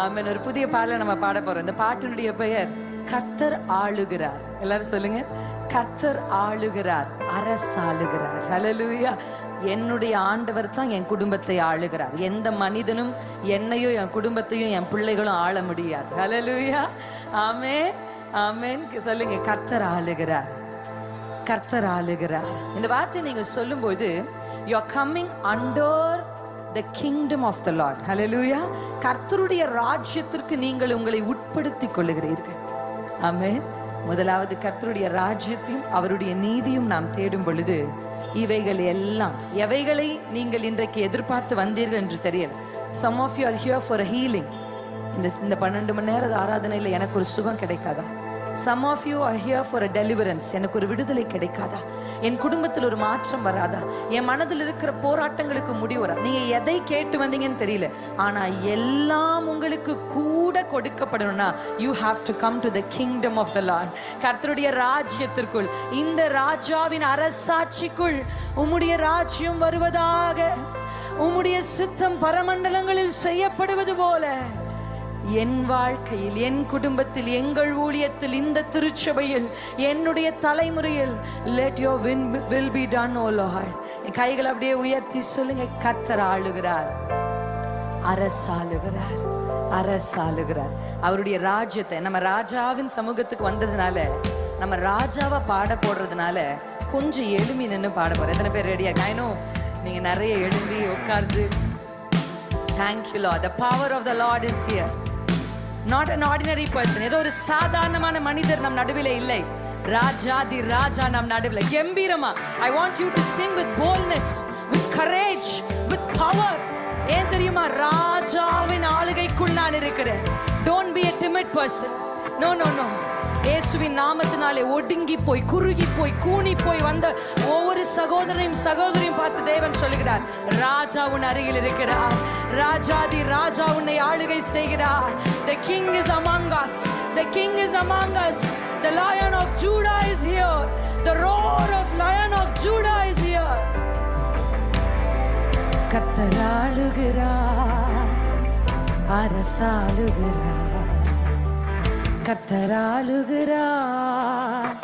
ஆமென். ஒரு புதிய பாடலை நம்ம பாட போறோம். இந்த பாட்டினுடைய பெயர் கர்த்தர் ஆளுகிறார். எல்லாரும் சொல்லுங்க, கர்த்தர் ஆளுகிறார், அரசாளுகிறார். ஹல்லேலூயா. என்னுடைய ஆண்டவர் தான் என் குடும்பத்தை ஆளுகிறார். எந்த மனிதனும் என்னையோ என் குடும்பத்தையும் என் பிள்ளைகளும் ஆள முடியாது. ஹல்லேலூயா. ஆமென், ஆமென். சொல்லுங்க, கர்த்தர் ஆளுகிறார், கர்த்தர் ஆளுகிறார். இந்த வார்த்தையை நீங்க சொல்லும்போது you are coming under the kingdom of the Lord. Hallelujah. கர்த்தருடைய ராஜ்யத்திற்கு நீங்கள் உங்களை உட்படுத்திக் கொள்ளுகிறீர்கள். ஆமென். முதலாவது கர்த்தருடைய ராஜ்யத்தையும் அவருடைய நீதியும் நாம் தேடும் பொழுது இவைகள் எல்லாம், எவைகளை நீங்கள் இன்றைக்கு எதிர்பார்த்து வந்தீர்கள் என்று தெரியல. Some of you are here for a healing. இந்த 12 மணி நேர ஆராதனையில் எனக்கு ஒரு சுகம் கிடைக்காதா? Some of you are here for a deliverance. எனக்கு ஒரு விடுதலை கிடைக்காதா? என் குடும்பத்தில் ஒரு மாற்றம் வராதா? என் மனதில் இருக்கிற போராட்டங்களுக்கு முடிவு வரா? நீங்க எதை கேட்டு வந்தீங்கன்னு தெரியல, ஆனா எல்லாம் உங்களுக்கு கூட கொடுக்கப்படணும்னா you have to come to the kingdom of the Lord. கர்த்தருடைய ராஜ்யத்திற்குள், இந்த ராஜாவின் அரசாட்சிக்குள் உம்முடைய ராஜ்யம் வருவதாக, உம்முடைய சித்தம் பரமண்டலங்களில் செய்யப்படுவது போல என் வாழ்க்கையில், என் குடும்பத்தில், எங்கள் ஊழியத்தில், இந்த திருச்சபையில், என்னுடைய தலைமுறையில் let your will be done, O Lord. என் கைகளை அப்படியே உயர்த்தி சொல்லுங்க, கர்த்தர் ஆளுகிறார், அரசாளுகிறார், அரசாளுகிறார். அவருடைய ராஜ்யத்தை நம்ம ராஜாவின் சமூகத்துக்கு வந்ததுனால, நம்ம ராஜாவை பாட போடுறதுனால கொஞ்சம் எழுமி நின்று பாட போறேன். எத்தனை பேர் ரெடியா? ஐனோ நீங்க நிறைய எழும்பி உட்கார்ந்து. Thank you Lord. The power of the Lord is here. Not an ordinary person. ஏதோ ஒரு சாதாரணமான மனிதர் நம் நடுவில் இல்லை. ராஜாதி ராஜா நம் நடுவில் கம்பீரமா. I want you to sing with boldness, with courage, with power. ஏன் தெரியுமா? ராஜாவின் ஆளுகைக்குள் நான் இருக்கிறேன். Don't be a timid person. No, no, no. இயேசுவின் நாமத்தினாலே ஒடுங்கி போய், குறுகி போய், கூனி போய் வந்த ஒவ்வொரு சகோதரனையும் சகோதரியும் பார்த்து தேவன் சொல்லுகிறார், ராஜா உன் அருகில் இருக்கிறார். ராஜாதி ராஜா உன்னை ஆளுகை செய்கிறார். The king is among us. The king is among us. The lion of Judah is here. The roar of lion of Judah is here. கர்த்தர் ஆளுகிறார், அரசாளுகிறார். கர்த்தர் ஆளுகிறார்,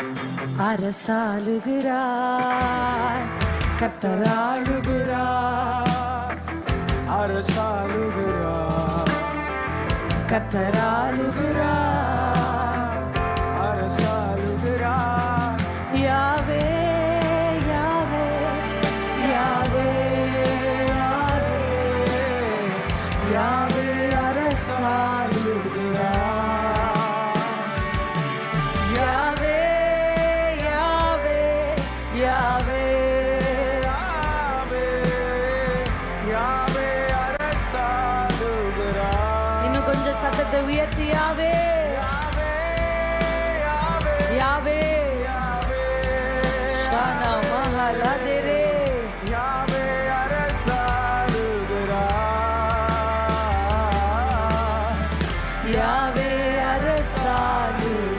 அரசாளுகிறார். கர்த்தர் ஆளுகிறார், அரசாளுகிறார். கர்த்தர் ஆளுகிறார், அரசாளுகிறார். யாவே யாவே யாவே யாவே யாவே அரசாளுகிறார். சத்தத்தை உயர்த்தி யாவே யாவே ஷானா மஹலதரே யாவே அரசாளுகிறார். யாவே அரசாளுகிறார்.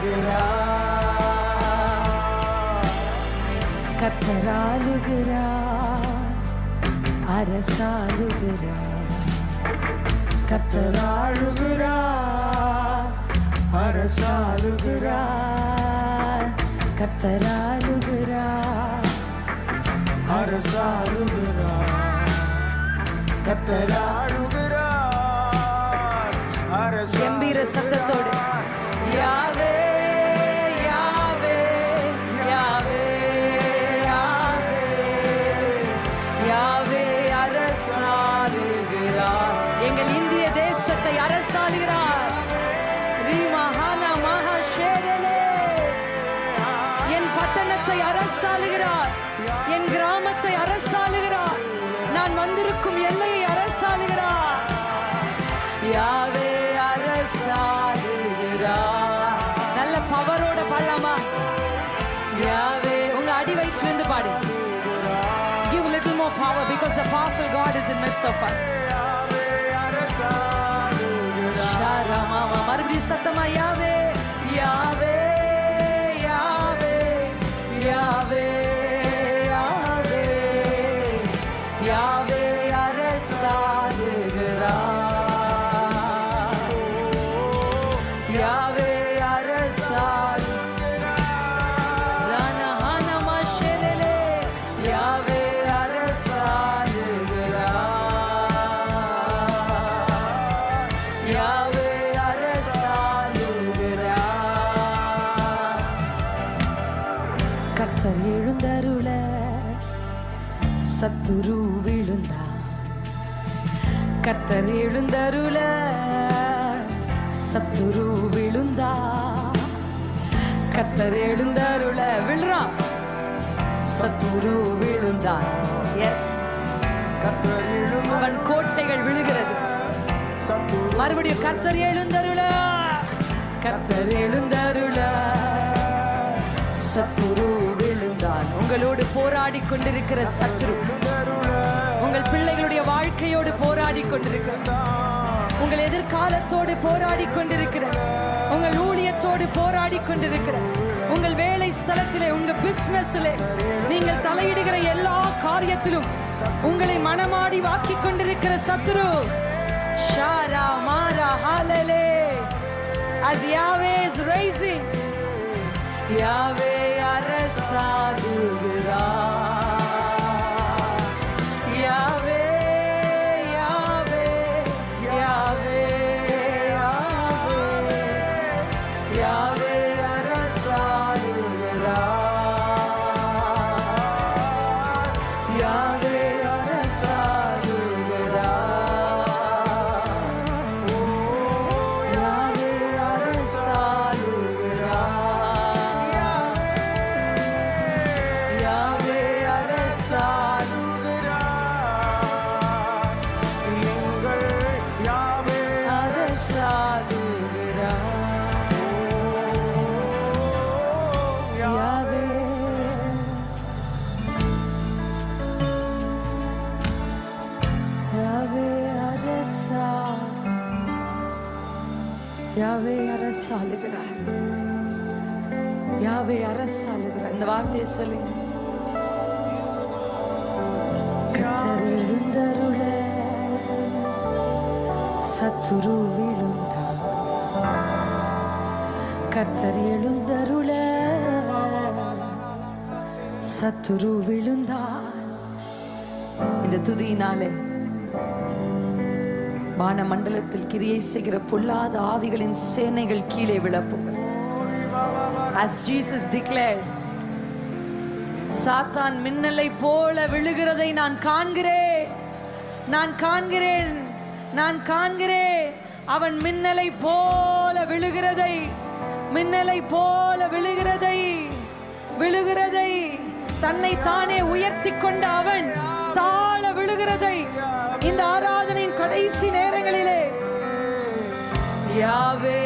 கர்த்தர் ஆளுகிறார், அரசாளுகிறார். கர்த்தர் ஆளுகிறார், அரசாளுகிறார். கர்த்தர் ஆளுகிறார், அரசாளுகிறார். கர்த்தர் ஆளுகிறார், கம்பீர சத்தத்தோடு யாவே யாவே யாவே யாவே யாவே அரசாளுகிறார். எங்கள் இந்திய தேசத்தை அரசாளுகிறார். என் பட்டணத்தை அரசாளுகிறார், என் கிராமத்தை அரசாளுகிறார், நான் வந்திருக்கும் எல்லையை அரசாளுகிறார். யாவே அரசாளுகிறார். நல்ல பவரோட பாடலாமா? யாவே உங்க அடி வயிற்றிலிருந்து பாடு. Give a little more power because the powerful God is in midst of us. மறுபடியும் சத்தமா யாவே யாவே யாவே யாவே யாவே யாவே அரசாளுகிறார். சத்துரு விழுந்தா கர்த்தர் எழுந்தருள சத்துரு விழுந்தா கர்த்தர் எழுந்தருள விழுறான் சத்துரு விழுந்தான் எஸ் அவன் கோட்டைகள் விழுகிறது மறுபடியும் கர்த்தர் எழுந்தருள கர்த்தர் எழுந்தருள சத்துரு விழுந்தான் உங்களோடு போராடி கொண்டிருக்கிற சத்துரு உங்கள் பிள்ளைகளுடைய வாழ்க்கையோடு போராடி கொண்டிருக்கிற உங்கள் எதிர்காலத்தோடு போராடி கொண்டிருக்கிற உங்கள் ஊழியத்தோடு போராடி கொண்டிருக்கிற உங்கள் வேலை ஸ்தலத்திலே உங்க பிசினஸிலே நீங்கள் தலையிடுகிற எல்லா காரியத்திலும் உங்களை மனமாடி வாக்கி கொண்டிருக்கிற சத்துரு ஷாரா மாரா ஹalele as Yahweh is rising Yahweh அரசாளுகிறார் Yahweh Yahweh Yahweh Yahweh Yahweh அரசாளுகிறார் Yahweh அரசாளுகிறார் யாவே அரசாளுகிறார் யாவே அரசாளுகிறார் இந்த வார்த்தையை சொல்லுங்க கர்த்தர் எழுந்தருள சத்துரு விழுந்தா கர்த்தர் எழுந்தருள சத்துரு விழுந்தா இந்த துதியினாலே வான மண்டலத்தில் கிரியை செய்கிற பொல்லாத ஆவிகளின் சேனைகள் கீழே விழப்புங்கள் as Jesus declared சாத்தான் மின்னலை போல விழுகிறதை நான் காண்கிறேன் நான் காண்கிறேன் நான் காண்கிறேன் அவன் மின்னலை போல விழுகிறதை மின்னலை போல விழுகிறதை விழுகிறதை தன்னை தானே உயர்த்தி கொண்ட அவன் தாழ விழுகிறதை இந்த ஆராதனையின் கடைசி நேரங்களிலே யாவே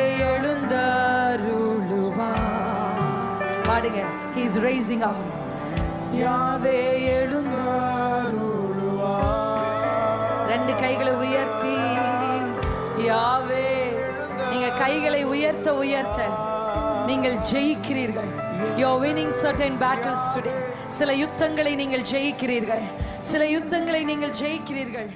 எழுந்தருளுவார் பாடுங்க he is raising up யாவே எழுந்தருளுவார் ரெண்டு கைகளை உயர்த்தி யாவே நீங்க கைகளை உயர்த்த உயர்த்த நீங்கள் ஜெயிக்கிறீர்கள் you are winning certain battles today சில யுத்தங்களை நீங்கள் ஜெயிக்கிறீர்கள் சில யுத்தங்களை நீங்கள் ஜெயிக்கிறீர்கள்